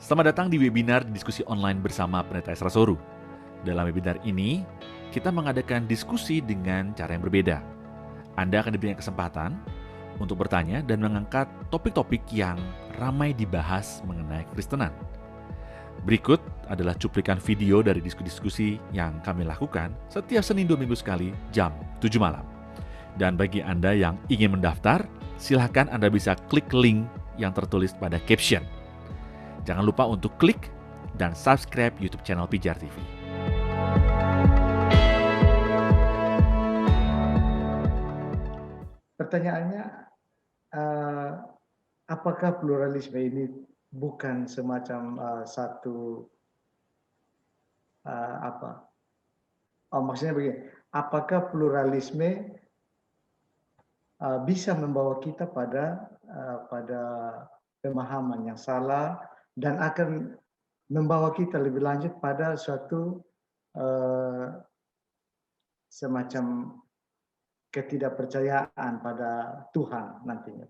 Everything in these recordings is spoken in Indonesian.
Selamat datang di webinar diskusi online bersama Pendeta Esra Soru. Dalam webinar ini, kita mengadakan diskusi dengan cara yang berbeda. Anda akan diberikan kesempatan untuk bertanya dan mengangkat topik-topik yang ramai dibahas mengenai Kristenan. Berikut adalah cuplikan video dari diskusi-diskusi yang kami lakukan setiap Senin 2 minggu sekali jam 7 malam. Dan bagi Anda yang ingin mendaftar, silakan Anda bisa klik link yang tertulis pada caption. Jangan lupa untuk klik dan subscribe YouTube channel Pijar TV. Pertanyaannya, apakah pluralisme ini bukan semacam satu maksudnya begini, apakah pluralisme bisa membawa kita pada pemahaman yang salah dan akan membawa kita lebih lanjut pada suatu semacam ketidakpercayaan pada Tuhan nantinya.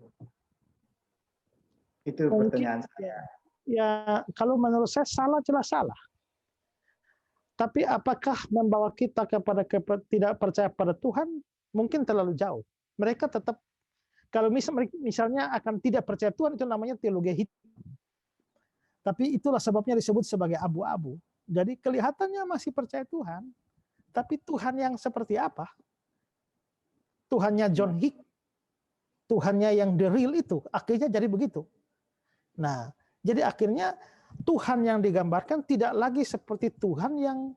Itu pertanyaan saya. Ya, kalau menurut saya salah jelas salah. Tapi apakah membawa kita kepada tidak percaya pada Tuhan? Mungkin terlalu jauh. Mereka tetap, kalau misalnya akan tidak percaya Tuhan, itu namanya teologi hitam. Tapi itulah sebabnya disebut sebagai abu-abu. Jadi kelihatannya masih percaya Tuhan, tapi Tuhan yang seperti apa? Tuhannya John Hick, Tuhannya yang the real itu, akhirnya jadi begitu. Nah, jadi akhirnya Tuhan yang digambarkan tidak lagi seperti Tuhan yang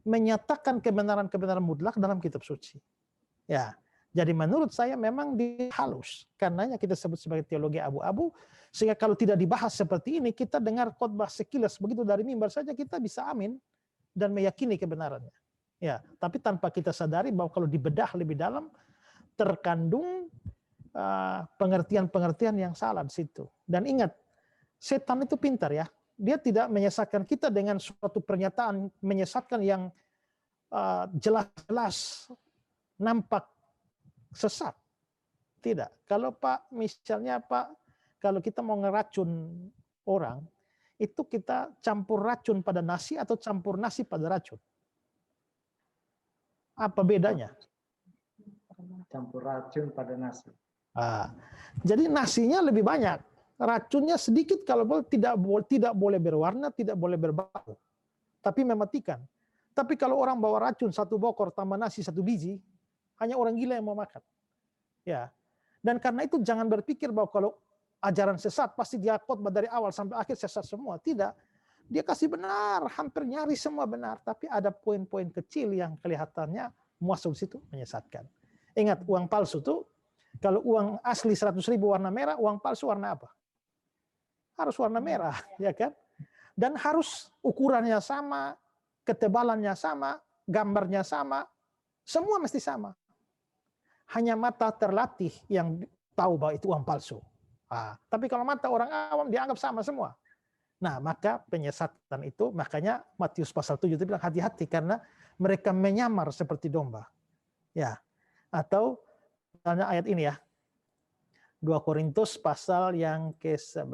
menyatakan kebenaran-kebenaran mutlak dalam kitab suci. Ya, jadi menurut saya memang dihalus, karenanya kita sebut sebagai teologi abu-abu, sehingga kalau tidak dibahas seperti ini, kita dengar khotbah sekilas begitu dari mimbar saja kita bisa amin dan meyakini kebenarannya. Ya, tapi tanpa kita sadari bahwa kalau dibedah lebih dalam terkandung pengertian-pengertian yang salah di situ. Dan ingat, setan itu pintar ya. Dia tidak menyesatkan kita dengan suatu pernyataan menyesatkan yang jelas-jelas nampak sesat. Tidak. Kalau kalau kita mau ngeracun orang, itu kita campur racun pada nasi atau campur nasi pada racun. Apa bedanya? Campur racun pada nasi. Jadi nasinya lebih banyak, racunnya sedikit, kalau boleh tidak boleh berwarna, tidak boleh berbau, tapi mematikan. Tapi kalau orang bawa racun satu bokor tambah nasi satu biji, hanya orang gila yang mau makan. Ya, dan karena itu jangan berpikir bahwa kalau ajaran sesat pasti dia khotbah dari awal sampai akhir sesat semua. Tidak, dia kasih benar, hampir nyaris semua benar, tapi ada poin-poin kecil yang kelihatannya masuk situ menyesatkan. Ingat, uang palsu tuh, kalau uang asli 100.000 warna merah, uang palsu warna apa? Harus warna merah, ya kan? Dan harus ukurannya sama, ketebalannya sama, gambarnya sama, semua mesti sama. Hanya mata terlatih yang tahu bahwa itu uang palsu. Tapi kalau mata orang awam dianggap sama semua. Nah, maka penyesatan itu, makanya Matius pasal 7 itu bilang hati-hati karena mereka menyamar seperti domba. Ya. Atau misalnya ayat ini ya. 2 Korintus pasal yang ke-11.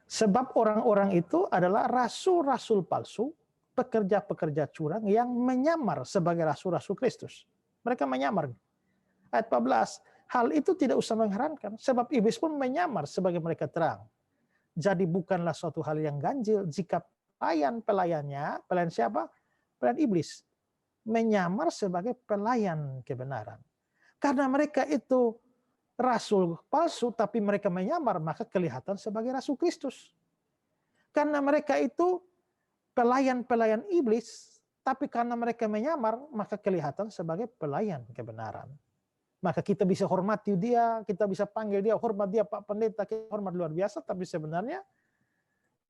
Sebab orang-orang itu adalah rasul-rasul palsu, pekerja-pekerja curang yang menyamar sebagai rasul-rasul Kristus. Mereka menyamar. Ayat 14, hal itu tidak usah mengherankan, sebab iblis pun menyamar sebagai mereka terang. Jadi bukanlah suatu hal yang ganjil jika pelayan siapa? Pelayan iblis, menyamar sebagai pelayan kebenaran. Karena mereka itu rasul palsu, tapi mereka menyamar, maka kelihatan sebagai rasul Kristus. Karena mereka itu pelayan-pelayan iblis, tapi karena mereka menyamar, maka kelihatan sebagai pelayan kebenaran. Maka kita bisa hormati dia, kita bisa panggil dia, hormat dia Pak Pendeta, kita hormat luar biasa, tapi sebenarnya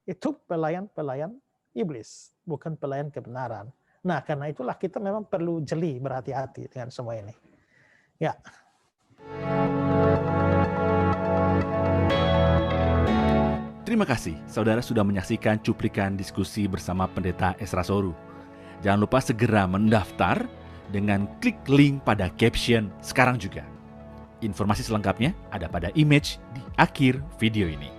itu pelayan-pelayan iblis, bukan pelayan kebenaran. Nah, karena itulah kita memang perlu jeli, berhati-hati dengan semua ini. Ya. Terima kasih, saudara sudah menyaksikan cuplikan diskusi bersama Pendeta Esra Soru. Jangan lupa segera mendaftar dengan klik link pada caption sekarang juga. Informasi selengkapnya ada pada image di akhir video ini.